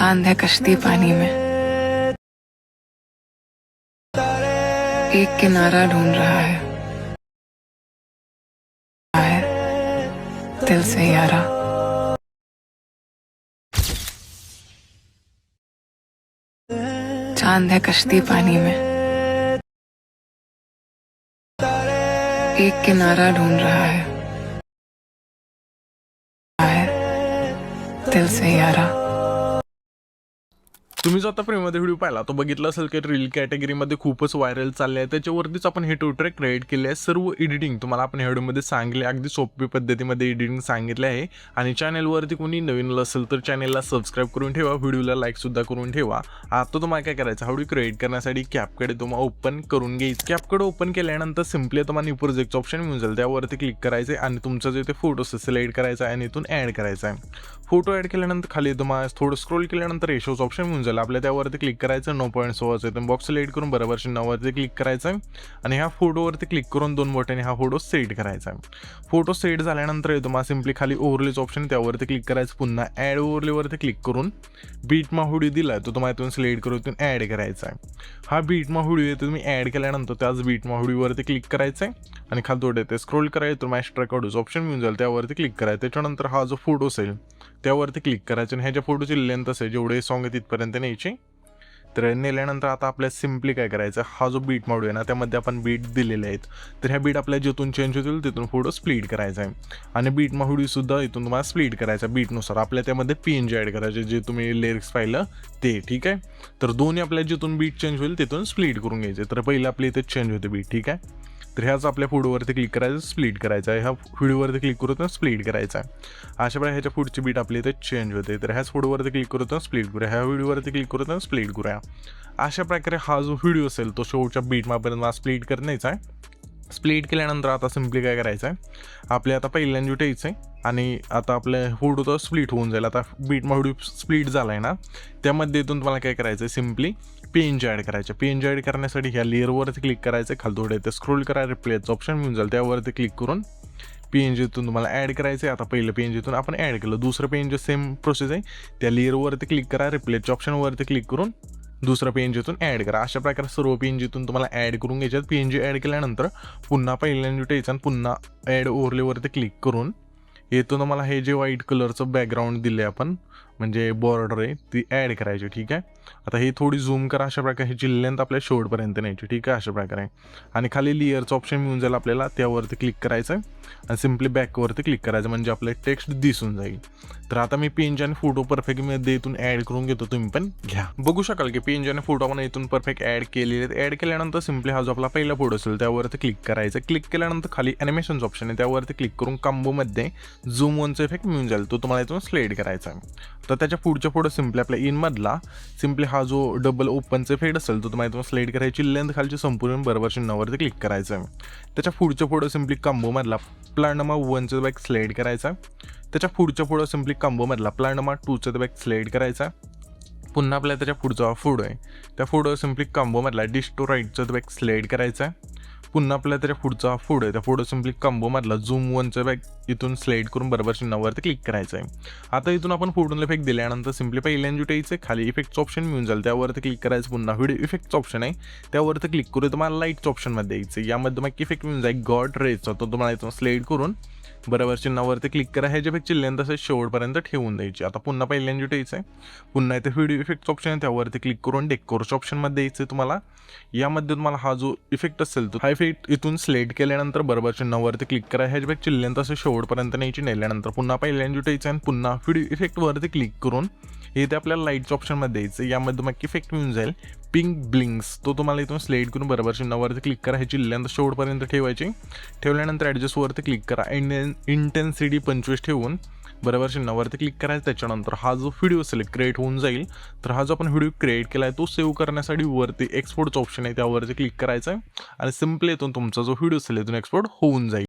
चांद है कश्ती पानी में, एक किनारा ढूंढ रहा है दिल से यारा। चांद है कश्ती पानी में, एक किनारा ढूंढ रहा है दिल से यारा। तुम्ही जो आता प्रेममध्ये व्हिडिओ पाहिला तो बघितला असेल की रील कॅटेगरीमध्ये खूपच व्हायरल चालले आहे. त्याच्यावरतीच आपण हे ट्यूटर क्रिएट केले आहे. सर्व एडिटिंग तुम्हाला आपण व्हिडिओमध्ये सांगितले, अगदी सोपी पद्धतीमध्ये एडिटिंग सांगितले आहे. आणि चॅनलवरती कोणी नवीन असेल तर चॅनलला सबस्क्राईब करून ठेवा, व्हिडिओला लाईकसुद्धा करून ठेवा. आता तुम्हाला काय करायचं, व्हिडिओ क्रिएट करण्यासाठी कॅपकडे तुम्हाला ओपन करून घ्यायचं. कॅपकडे ओपन केल्यानंतर सिम्पली तुम्हाला न्यू प्रोजेक्टचं ऑप्शन मिळून जाईल, त्यावरती क्लिक करायचं आणि तुमचा जो ते फोटो सिलेक्ट करायचा आहे आणि इथून ॲड करायचा आहे. फोटो ॲड केल्यानंतर खाली तुम्हाला थोडं स्क्रोल केल्यानंतर रेशोचं ऑप्शन मिळून जाईल. आपल्या त्यावरती क्लिक करायचं, 9.6 इथून बॉक्स सिलेक्ट करून बरोबर 9वरती क्लिक करायचं आहे आणि ह्या फोटोवरती क्लिक करून 2 बोटाने हा फोटो सेट करायचा आहे. फोटो सेट झाल्यानंतर तुम्हाला सिम्पली खाली ओव्हरलेचं ऑप्शन त्यावरती क्लिक करायचं, पुन्हा ॲड ओव्हरलेवरती क्लिक करून बीटमा हुडी दिला आहे तो तुम्हाला इथून सिलेक्ट करून इथून ॲड करायचा आहे. हा बीटमा हुडी आहे तुम्ही ॲड केल्यानंतर त्याच बीटमा हुडीवरती क्लिक करायचं आहे आणि खाली थोडे ते स्क्रोल करायचं, तुम्हाला एक्स्ट्रा काढूचं ऑप्शन मिळून जाईल, त्यावरती क्लिक करायचं. त्याच्यानंतर हा जो फोटो असेल त्यावरती क्लिक करायचं आणि ह्याच्या फोटोची लेंथ असेल जेवढे सॉंग आहे तिथपर्यंत न्यायची. तर नेल्यानंतर आता आपल्याला सिम्पली काय करायचं, हा जो बीट मॉड्यूल आहे ना त्यामध्ये आपण बीट दिलेले आहेत, तर ह्या बीट आपल्या जिथून चेंज होतील तिथून फोटो स्प्लिट करायचा आहे आणि बीट सुद्धा इथून तुम्हाला स्प्लिट करायचा बीटनुसार. आपल्या त्यामध्ये PNG ॲड करायचे जे तुम्ही लिरिक्स पाहिलं ते, ठीक आहे. तर दोन्ही आपल्या जिथून बीट चेंज होईल तिथून स्प्लिट करून घ्यायचे. तर पहिलं आपल्या इथे चेंज होते बीट, ठीक आहे. तर ह्याच आपल्या फोटोवरती क्लिक करायचं, स्प्लिट करायचं आहे, ह्या व्हिडिओवरती क्लिक करून स्प्लिट करायचा आहे. अशा प्रकारे ह्याच्या पुढची बीट आपली इथे चेंज होते. तर ह्याच फोटोवरती क्लिक करून स्प्लिट करूया, ह्या व्हिडिओवरती क्लिक करून स्प्लिट करूया. अशा प्रकारे हा जो व्हिडिओ असेल तो शेवटच्या बीटमापर्यंत मला स्प्लिट करायचा आहे. स्प्लिट केल्यानंतर आता सिम्पली काय करायचं आहे, आपल्या आता पहिल्यांदा उठायचं आहे आणि आता आपल्या फोटो तर स्प्लिट होऊन जाईल. आता बीट व्हिडिओ स्प्लिट झाला आहे ना, त्यामध्ये इथून तुम्हाला काय करायचं आहे, सिम्पली PNG ॲड करायचं. PNG ॲड करण्यासाठी ह्या लेअरवरती क्लिक करायचं, खाली थोडे ते स्क्रोल करा, रिप्लेचं ऑप्शन मिळून जाईल, त्यावरती क्लिक करून PNGतून तुम्हाला ॲड करायचं आहे. आता पहिलं PNGतून आपण ॲड केलं, दुसरं PNG सेम प्रोसेस आहे, त्या लेअरवरती क्लिक करा, रिप्लेच्या ऑप्शनवरती क्लिक करून दुसरं PNGतून ॲड करा. अशा प्रकारे सर्व PNGतून तुम्हाला ॲड करून घ्यायच्यात. PNG ॲड केल्यानंतर पुन्हा पहिल्यांदा उठायचं आणि पुन्हा ॲड ओव्हरलेवरती क्लिक करून येतो तुम्हाला हे जे व्हाईट कलरचं बॅकग्राऊंड दिले आपण म्हणजे बॉर्डर आहे ती ॲड करायची, ठीक आहे. आता हे थोडी झूम करा, अशा प्रकारे ह्याची लेंथ आपल्या शेवटपर्यंत न्यायची, ठीक आहे, अशा प्रकारे. आणि खाली लेअरचं ऑप्शन मिळून जाईल आपल्याला, त्यावरती क्लिक करायचं आणि सिम्पली बॅकवरती क्लिक करायचं म्हणजे आपलं टेक्स्ट दिसून जाईल. तर आता मी PNG आणि फोटो परफेक्टमध्ये इथून ॲड करून घेतो, तुम्ही पण घ्या. बघू शकाल की PNG आणि फोटो आपण इथून परफेक्ट ॲड केलेले आहेत. ॲड केल्यानंतर सिम्पली हा जो आपला पहिला फोटो असेल त्यावरती क्लिक करायचं. क्लिक केल्यानंतर खाली ॲनिमेशनचं ऑप्शन आहे, त्यावरती क्लिक करून कॉम्बोमध्ये झूम वनचा इफेक्ट मिळून जाईल, तो तुम्हाला इथून सिलेक्ट करायचा आहे. तर त्याच्या पुढच्या फोटो सिम्पली आपल्या इनमधला सिम्पली हा जो डबल ओपनचा इफेक्ट असेल तो तुम्हाला इथून सिलेक्ट करायची, लेंथ खालची संपूर्ण बरोबर 0वरती क्लिक करायचं आहे. त्याच्या पुढच्या फोटो सिम्पली कॉम्बोमधला प्लॅन नंबर 1चा बॅक सिलेक्ट करायचा. त्याच्या पुढच्या फोटो सिम्पली कॉम्बोमधला प्लॅन नंबर 2चा बॅक सिलेक्ट करायचा. पुन्हा आपल्या त्याच्या पुढचा फोटो आहे, त्या फोटो सिम्पली कॉम्बोमधला डिश टू राईटचा बॅक सिलेक्ट करायचा. पुन्हा आपल्या त्याच्या पुढचा फोटो आहे, त्या फोटो सिम्पली कॉम्बोमधला झूम वनचा बॅक इथून सिलेक्ट करून बरोबर 0वरती क्लिक करायचं आहे. आता इथून आपण फोटोला इफेक्ट दिल्यानंतर सिम्पली पहिल्यांदा उठायचं, खाली इफेक्टचं ऑप्शन मिळून जाईल, त्यावरती क्लिक करायचं. पुन्हा व्हिडिओ इफेक्टचं ऑप्शन आहे, त्यावरती क्लिक करून तुम्हाला लाईटचं ऑप्शनमध्ये यायचं. यामध्ये तुम्हाला इफेक्ट मिळून जाईल गॉड रेजचा, तो तुम्हाला इथून सिलेक्ट करून बरोबर चिन्हावरती क्लिक करा. ह्याच्यापेक्षा लेंथ असेल शेवटपर्यंत ठेवून द्यायची. आता पुन्हा पहिल्यांदा उठायचं आहे, पुन्हा इथे व्हिडिओ इफेक्टचं ऑप्शन आहे, त्यावरती क्लिक करून डेकोरच्या ऑप्शनमध्ये यायचं तुम्हाला. यामध्ये तुम्हाला हा जो इफेक्ट असेल तो हा इफेक्ट इथून सिलेक्ट केल्यानंतर बरोबर चिन्हावरती क्लिक करा. ह्याच्यापेक्षा लेंथ असेल शेवटपर्यंत न्यायची. नेल्यानंतर पुन्हा पहिल्यांदा उठायचं आणि पुन्हा व्हिडिओ इफेक्टवरती क्लिक करून इथे आपल्याला लाईटच्या ऑप्शनमध्ये द्यायचं. यामध्ये तुम्हाला इफेक्ट मिळून जाईल पिंक ब्लिंक्स, तो तुम्हाला इथून सिलेक्ट करून बरोबर चिन्हावरती क्लिक करा. ह्याची लेंथ शेवटपर्यंत ठेवायची. ठेवल्यानंतर ॲडजस्टवरती क्लिक करा. इंटेन्सिटी 25 ठेवून बरोबर चिन्हावरती क्लिक करायचं. त्याच्यानंतर हा जो व्हिडिओ असेल क्रिएट होऊन जाईल. तर हा जो आपण व्हिडिओ क्रिएट केला आहे तो सेव्ह करण्यासाठी वरती एक्सपोर्टचं ऑप्शन आहे, त्यावरती क्लिक करायचं आहे आणि सिम्पली इथून तुमचा जो व्हिडिओ असेल इथून एक्सपोर्ट होऊन जाईल.